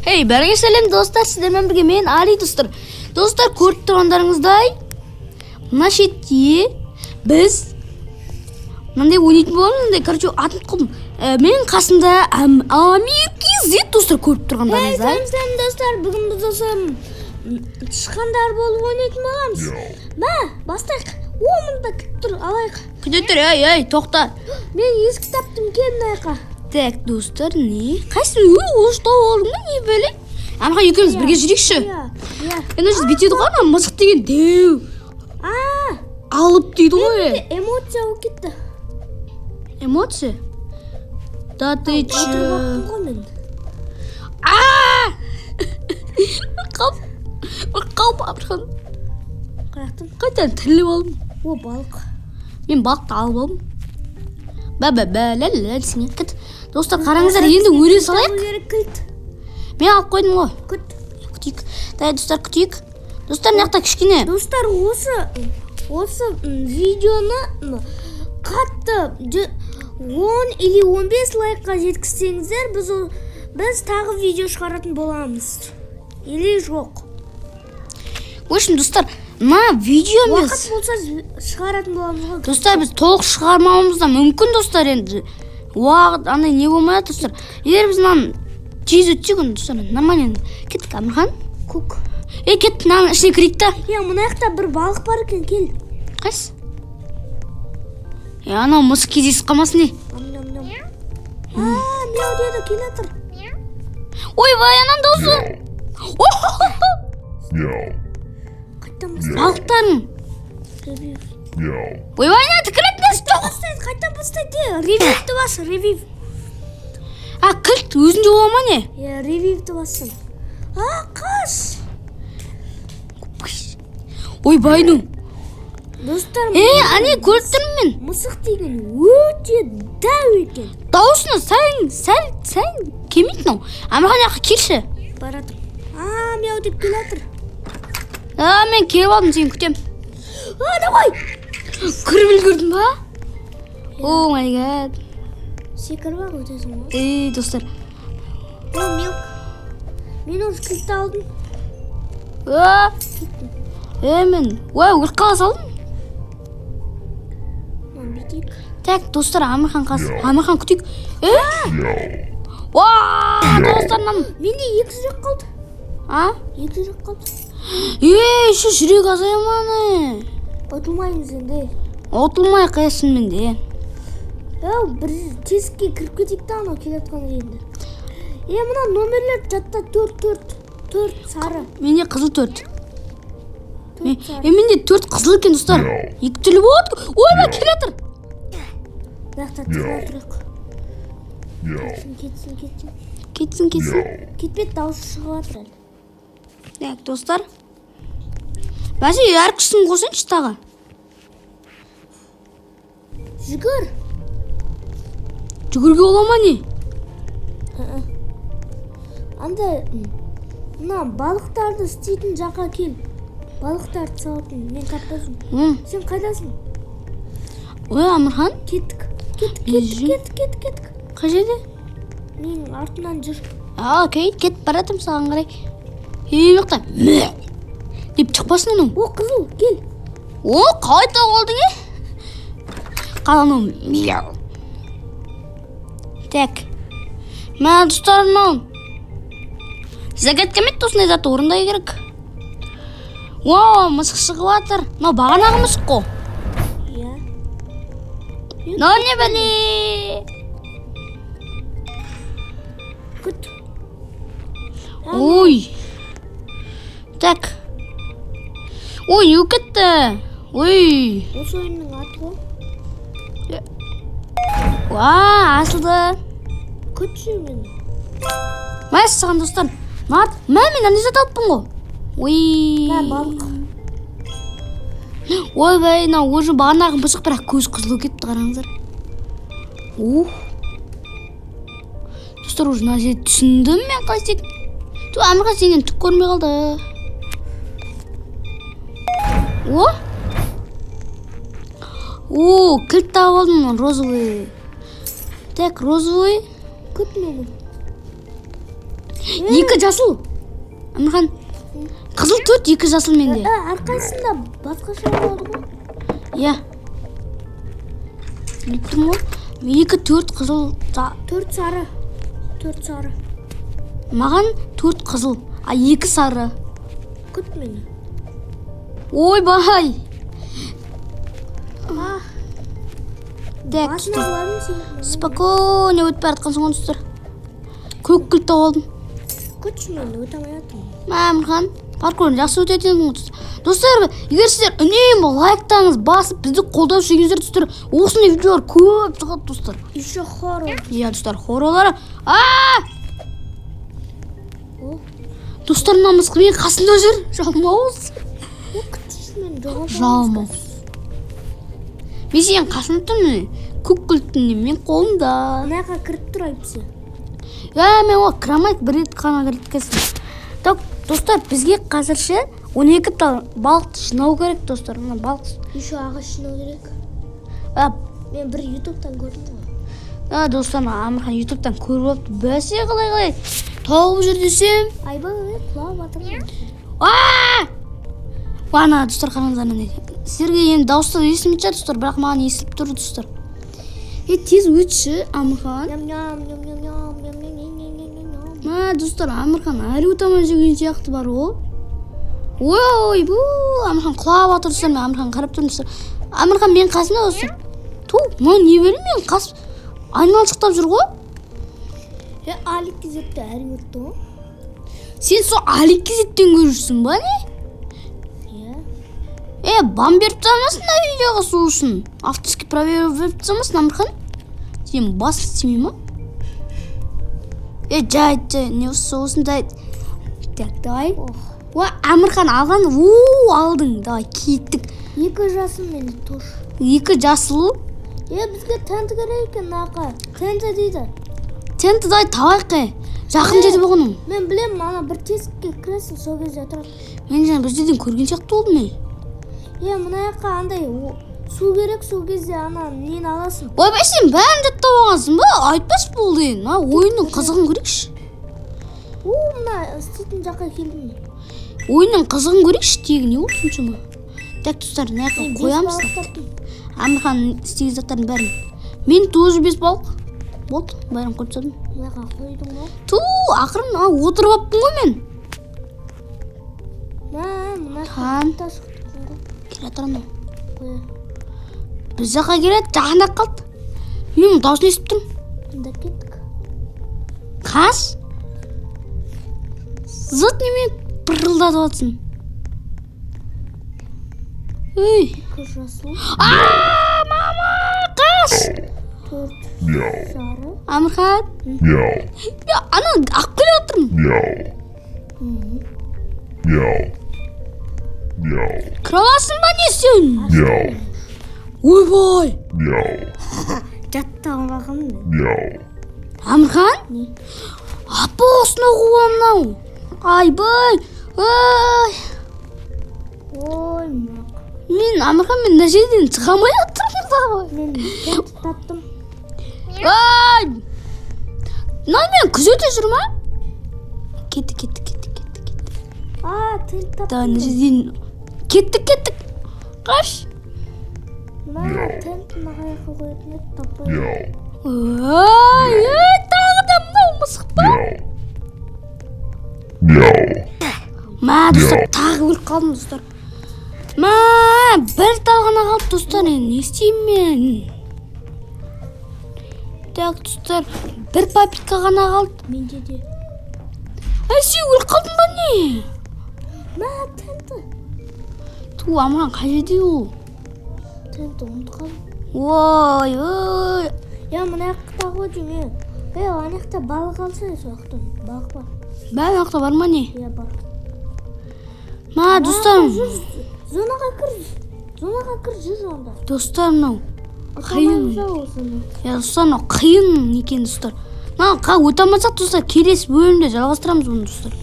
Hey, бәріңе сәлем достар, сіздермен бірге мен Али достар. Достар, көріп тұрғандарыңыздай, мына шетте біз мынандай ойнайтын боламыз, мындай, короче, атын қылдым. Мен қасымда Амир-KZ достар, көріп тұрғандарыңыздай. Сәлем достар, бүгін біз осы тышқандар болып ойнайтын боламыз. Ба, бастайық. О, мында күтіп тұр, алайық. Күтіп тұр, ей, тоқта. Мен ескі таптым, келін айқа. Так, достар, не? Қайсың ұлыштау олдың ба, не бөлі? Амға екеуміз бірге жүрекші. Енді жүз бетеді ғой, ана мысық деген деу. Алып дейді ғой. Эмоция ол кетті. Эмоция? Да ты чё? Қалп Абырхан. Қайтан тіріліп алдым. О, балық. Мен балықты алып алдым. Бә-бә-бә-лә-лә сіңе кіт. Достар, қараңыздар, енді өре салайық. Мен алып қойдым ғой. Күтейік. Дай, достар, күтейік. Достар, мынақта кішкене. Достар, осы видеоны қатты 10 или 15 лайкқа жеткізсеңіздер, біз тағы видео шығаратын боламыз. Или жоқ. В общем, достар, мына видеомыз уақыт болса шығаратын боламыз ғой. Достар, біз толық шығармауымыз да мүмкін, достар, енді. Уақыт, андай не болмайды, достар. Егер біз мынаны тез өтсек, достар, нормально. Кеттік, Амирхан. Көк. Кет, мынаның ішіне кірейік та. Мына жақта бір балық бар екен, кел. Қайсы? Анау мысық кездесіп қалмасын, не? Мяу деді, кел атыр. Ойбай, анан даусы. Қайттан бастайды. Балықтарың. Ойбай, ана тікіретін жоқ. Қайттан бастайды. Ревивті басы, ревив. Кілт өзінде бола ма не? Ревивті басын. Қаш. Ойбай, ну. Достар, ане көріп тұрмын мен. Мысық деген өте дәу екен. Дауысына сәл кемейді нау. Амирхан яққа келші. Баратым. Мяу деп кел атыр. Мен келіп алдым, сен күтем. Давай. Кіріп үлгірдің ба? О май гад. Секіріп ақ өтесің ғой. Достар. Милк. Мен осы кілтті алдым. Мен өрт қала салдым. Бүйтейік. Так, достар, Амирхан қасы. Амирхан күтейік. Достар, менде 2 жүрек қалды. 2 жүрек қалды. Шу жүрек азайманы. Ұтылмаймыз енді. Ұтылмай қайсын менде. Бір тесікке кіріп кетейік та, анау келатқан жерінде. Мына номерлер жатта 4 сары. Менде қызыл 4. Менде 4 қызыл екен, достар. 2 түрлі болады. Ойбай, кел атыр. Бақта тұра тұрық. Кетсін. Кетпет, дауысы шығып атыр әлі. Так, достар. Бәсе, әр күшін қосыншы тағы. Жүгірге ола ма не? Анда, мына балықтарды істейтін жаққа кел. Балықтарды салатын, мен қаппасын. Сен қайдасың? Амирхан? Кеттік. Қай жерде? Мен артынан жүр. Кет, баратым саған қарай. Мақта. Деп шықпасын оның. Қызыл, кел. Қайта олдың, Қаланым. Мяу. Так. Мән достарым ау. Зәгет кемет осындай заты орындай керек. Мысық шығып атыр. Бағанағы мысық қо. Не бәле. Күт. Ой. Так. Өкетті. Осы ойынның аты ғой. Асылды. Күт жүр мені. Мәссіған достар. Мен андай зат алыппын ғой. Балық. Ойбай, өзі бағанағы мысық, бірақ көз қызыл кетті, қараңыздар. Достар, мына жерде түсіндім мен қалай істейтін. Амирхан сенен түк көрмей қалды. Кілт тауып алдым, розовый. Так, розовый. Күт мені. 2 жасыл. Амирхан. Қызыл 4, 2 жасыл менде. Әрқайсында басқаша болады ғой. Иә. Біліп ғой. 2-4 қызыл, 4 сары. 4 сары. Маған 4 қызыл, 2 сары. Күт мені. Ой бай. Басына қыларым сен. Спокойно өтіп бара жатқан соң достар. Көк гүл тауып алдым. Күтші мені өте алмай жатырмын. Амирхан, паркурын жақсы өтетін достар, егер сіздер үнемі лайктаңыз басып бізді қолдап жүрсеңіздер достар, осындай видеолар көп шығады достар. Еще хоррор. Иә достар, хорролар. Достар, мына мысық менің қасымда жүр. Жалмауыз. Күтші мені жоғалтамыз. Жалмауыз. Мен сенің қасында тұрмын. Көк гүлдің мен қолымда. Мынаға кіріп тұр айыпсы. Мен о кірамайық, бір рет қана кіріп келсін. Так, достар, бізге қазірше 12 тал балықты жинау керек, достар. Мына балық. Еще ағаш жинау керек. Мен бір ютубтан көрдім ғой. Достар, Амирхан ютубтан көріп алыпты. Бәсе қалай тауып жүр десем. Айбай құлап жатырмын. Ана достар, қараңыздар міне. Сіздерге енді дауыстар естілмей жатыр достар, бірақ маған естіліп тұр достар. Тез өтші, Амирхан. Достар, Амирхан әлі өтамай жүрген сияқты бар ол. Ой, Амирхан құлап жатыр достар, мен Амирхан қарап тұрмын достар. Амирхан менің қасымда достар. Маған не бөлім мен қас айналшықтап жүр ғой. Алик кезетті әрі өтті ғой. Сен сол Алик кезеттен көрірсің ба не? Бам беріп тұрмасын да видеоға сол үшін. Авторский проверу беріп тұрмасын, Амирхан. Сен бас істемей ма? Жайды, не сол үшін жайды. Так, давай. Амирхан алған, алдың. Давай, кеттік. 2 жасыл мені тұр. 2 жасыл. Бізге тәнті керек екен, нақа. Тәнті дейді. Тәнті дай табайқы. Жақын жеді бұғының. Мен білем, ана бір тесікке кіресің, сол кезде тұрады. Мен жаңа бір жерден көрген сияқты болды ме? Мына жаққа андай су керек, сол кезде ана нені аласың. Ойбай, сен бәрін жаттап алғансың ба? Айтпас болды. Ойынның қызығын көрейікші. Мына істейтін жаққа келдім. Ойынның қызығын көрейікші, тегі не болды соншама? Так, достар, мына жаққа қоямыз. Амирхан істеген заттардың бәрін. Мен тоже 5 балық. Болды, бәрін қойып тастадым. Мына жаққа қойдың ба? Ақырын отырып алыппын ғой мен. Мына жаққа Келе тұрмын. Біз жаққа келеді, жағында қалды. Мен даусын естіп тұрмын. Онда кеттік. Қас? Зыт немен пырылдатып жатсың? Жасыл. Мама, қас! 4 сары. Амирхан? Ана ақ келе отырмын. Кіраласың ба не сен? Ойбай! Жаттаған бағым. Амирхан? Апа осына қуам нау. Айбай! Мен Амирхан мен нәжеден шығамай отырмын. Мен тәнті таптым. Мен күзете жүр ма? Кетті. Тәнті таптым. Да, нәжеден... Кеттік. Қаш? Тәнті маған яқы қоятын еді, таппай. Тағы да мынау мысық па? Достар, тағы өліп қалдым, достар. Бір талғана қалып, достар, не істеймін мен? Так, достар, бір папитка ғана қалды. Менде де. Сен өліп қалдың ба не? Тәнті. Амирхан қай жерде ол? Тәнті ұмытып қалдым. Ой. Мына жақта ғой жүме. Ана жақта балық алса, сол жақтан балық бар. Бәрі жақта бар ма не? Бар. Достарым. Зонаға кір жүр онда. Достар, мынау қиын. Достар, мынау қиын екен, достар. Өте алмасақ, достар, келесі бөлімде жалғастырамыз оны, достар.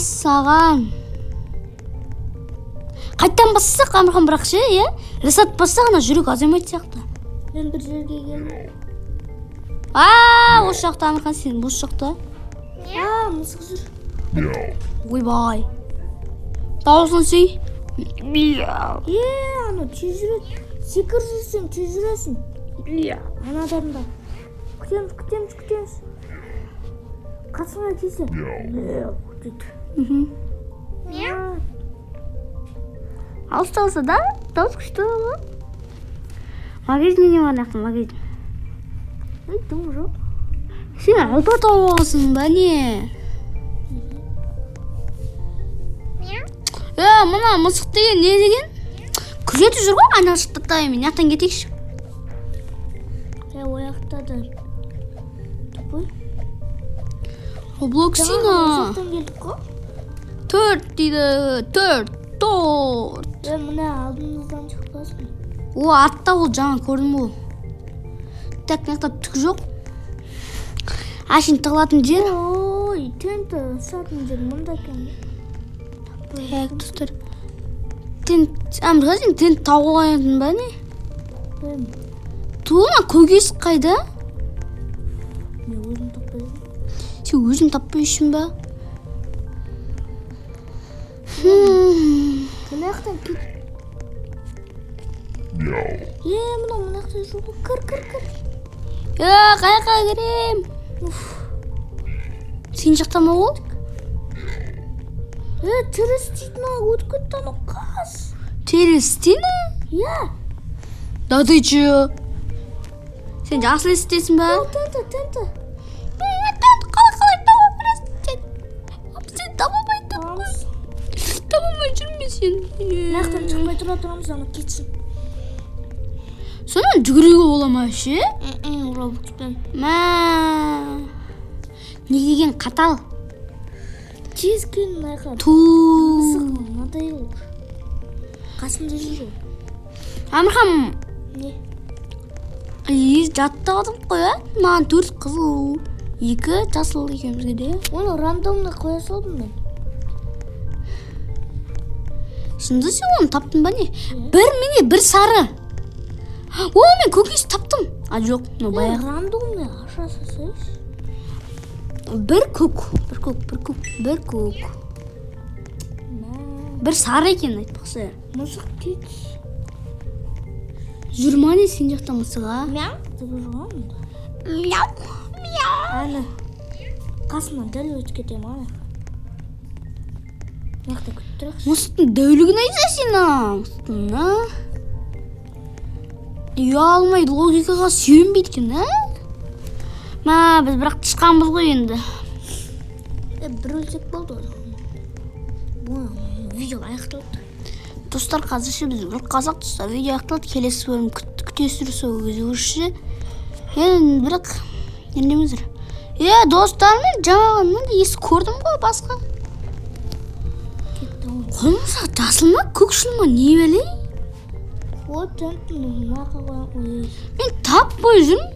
Саған. Қайттан бассақ, Амирхан бірақ ше, Рисат бассақ, жүрек азаймайды сияқты. Мен бір жерге келдім. Осы жақта Амирхан, сен осы жақта. мысық жүр. Ойбай. Дауысын сей. Ана тез жүреді. Секір жүрсең тез жүресің. Анадарында. Күтеміз. Қасыңа келсе. Алысталса да, дауыс күшті. Магазин не бар нақтын, магазин. Дым жоқ. Сен алпа тауып алғысың ба не? Мына мысық деген не деген? Күзетіп жүр ғой, айнал шықтаттай мен яқтан кетейікші. Ояқтады. Тупой. Роблоксина. Мысықтан келдік қой. 4 дейді, 4. Мына алдымыздан шықпасын. Атта ол жаңа көрдім ол. Так, мына түк жоқ. Ашын тығылатын жер. Ой, тенті сатын жер мұнда екен. Так, достар. Амирхан, сен тент тауға қоятын ба не? Туына көкесі қайда? Мен өзім таппайым. Сен өзім таппай үшін ба? Мына жақтан кет. Мына жақтан жоқ. Кір. Қаяққа кірем? Сен жақта ма ол? Терестина өтіп кетті ана қас. Терестина? Да ты че? Сен жасыл естесің ба? Тенті. Тент қалай таба бересің? Сен табамайдың ба? Табамай жүрме сен. Нақтан шықпай тұрамыз, ана кетсін. Сонан жүгіруге бола ма ше? Робокспен. Не деген қатал? Тез келін айқан. Мысық мынадай ол. Қасымда жүр. Амирхан. Не? Жаттағадым қой, маған 4 қызыл, 2 жасыл екемізге де. Оны рандомға қоя салдым мен. Шынды сен оны таптың ба не? Бір сары. Мен көкесі таптым. Жоқ, баяғы. Рандомға аша сасайш. Бір көк. Бір сары екен айтпақсы. Мысық кет. Жүрма не сен жақта мысыға? Мяу. Ана. Қасымнан дәл өтіп кетем, ана. Мақта күттірекші. Мысықтың дәулігін айтса сен, мысықтың, алмайды, логикаға сүйенбейді екен, біз бірақ тышқанбыз ғой енді. Бір өлсек болды ғой. Бұл видео аяқталды. Достар, қазірше біз бір қазақ достар видео аяқталды. Келесі бөлім күтесіздер сол өзгерші. Енді бірақ ендеміздер. Достармен жаңағынан есі көрдім ғой басқа. Қолымызға жасыл ма, көкшіл ма, не белей? Мен таппай жүрмін.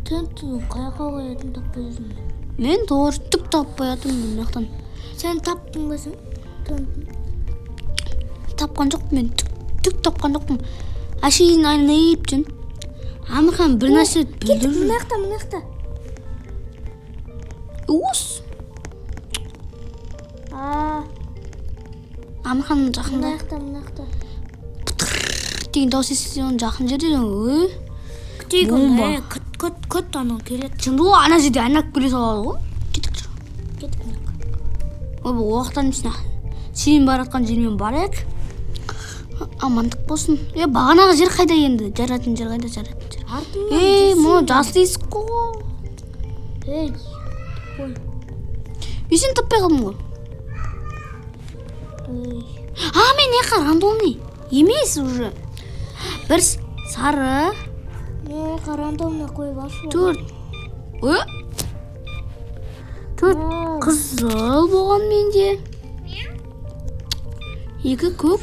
Тентінің қаяққа қоятын таппай жүрмін. Мен doğru түк таппай жатырмын мынаяқтан. Сен таптың ба сен? Тапқан жоқпын мен, түк тапқан жоқпын. Әшейін айналып жүрмін. Амирхан бір нәрсе білдіріп жүр. Мынаяқта. Ус. Амирхан жақында. Мынаяқта. Деген дауыс естісең оны жақын жерде жаңа. Көт анау келеді. Шынды ғой, ана жерде айнап келе салады ғой. Кетік жүр. Бұл оқтан үшіне сен баратқан жермен барайық. Амандық болсын. Бағанағы жер қайда енді? Жаратын жер қайда? Мұны жасыл есік қой. Қой. Мен сен таппай қалдым ғой. Мен неқа рандомный емес уже. Бір сары. Рандомный қойып ашу. 4 қызыл болған менде. 2 көк.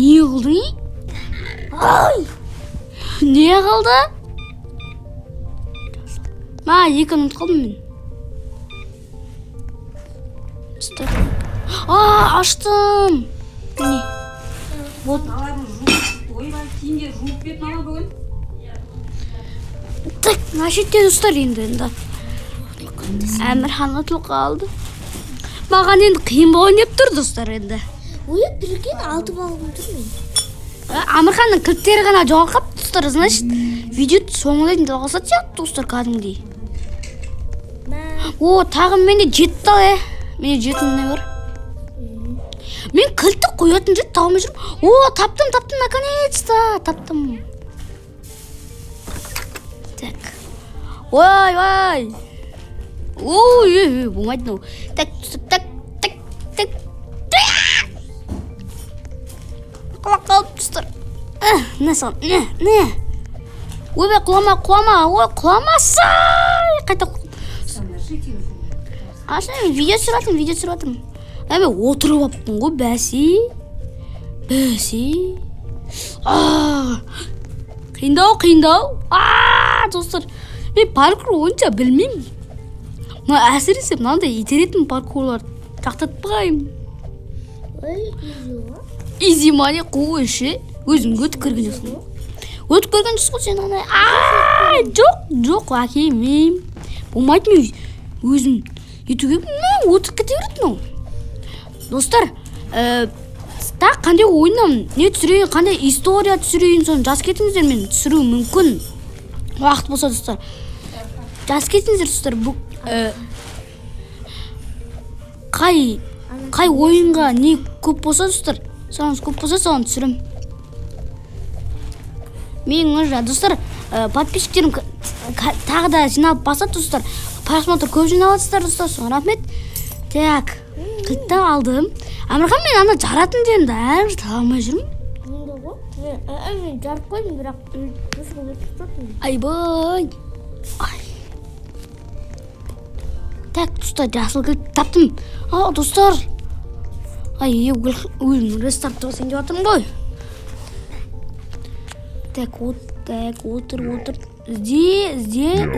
Не қылдың? Не қылды? 2 ұмыт қалдым мен. Аштым. міне вот ойбай киімге жуып бетін ана бүгін. так мына шетте достар енді Әмірхан ұтылып қалды. Маған енді қиын болайын деп тұр достар енді. Ой, прикинь, 6 балығым тұр мен. Әмірханның кілттері ғана жоғалып достар, значит, видео соңына дейін жалғасады сияқты достар кәдімгідей. О, тағы менде 7 тал, менде 7 не бар? Мен кілтті қоятын жет тауымай жүрмін. О, таптым, наконец-то, таптым. Так. Ой. Ой, болмайды мынау. Так. Құлап қалып достар. Не сан, не. Ойбай, құлама. Ой, құламаса. Қайта Ашына мен видео түсіріп Мен отырып аппын ғой, бәси. Қиындау. Достар, мен паркур ойынша білмеймін. Әсіресе мынандай итеретін паркурлар жақтатпаймын. Ой, изи ма? Изи ма не қой ше? Өзің өтіп көрген жоқсың. Өтіп көрген жоқсың ғой сен ана. Жоқ, әкемейм. Болмайды мен өзім етуге өтіп кете береді мынау. Достар, так қандай ойнам, не түсірейін, қандай история түсірейін, соны жазып кетіңіздер, мен түсіру мүмкін. Уақыт болса достар. Жазып кетіңіздер достар. Қай ойынға не көп болса достар, соңыз көп болса соны түсірім. Мен достар, подписчиктерім тағы да жиналып басады достар. Просмотр көп жиналатсыздар достар, соған рахмет. Так, қытта алдым. Әмірхан мен ана жаратын дегенді әлі таба алмай жүрмін. Мен жарып қойдым, бірақ Айбай. Так, достар, жасыл кілт таптым. Достар. Өлім рестарт жасайын деп жатырмын ғой. Так, отыр. Ізден.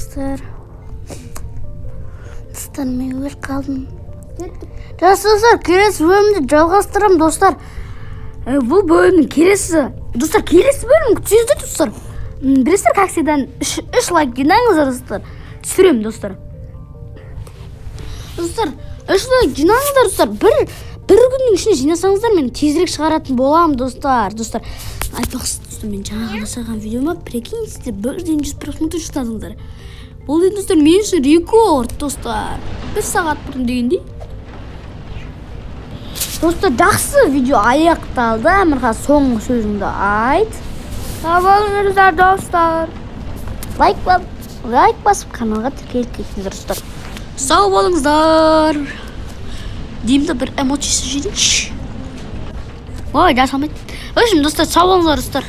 Отыр! Достар, мен өліп қалдым. Достар, келесі бөлімді жалғастырам достар. Бұл бөлімнің келесі бөлім күтсіздер достар. Білесіздер, как всегда 3 лайк жинаңыздар достар. Түсірем достар. Достар, 3 лайк жинаңыздар достар. Бір күннің ішіне жинасаңыздар, мен тезірек шығаратын болам достар. Айтпақсыз достар, мен жаңа жасаған видеома прикинь, сіздер 100 просмотр жинадыңыздар. Бұл енді достар, мен үшін рекорд достар. 1 сағат бұрын дегендей. Достар, жақсы видео аяқталды. Әмірхан соңғы сөзіңді айт. Сау болыңыздар достар. Лайк басып каналға тіркеліп кетіңіздер достар. Сау болыңыздар. Деймді бір эмоциясы жейдіңші. Ой, жасамайды. Өшім достар, сау болыңыздар достар.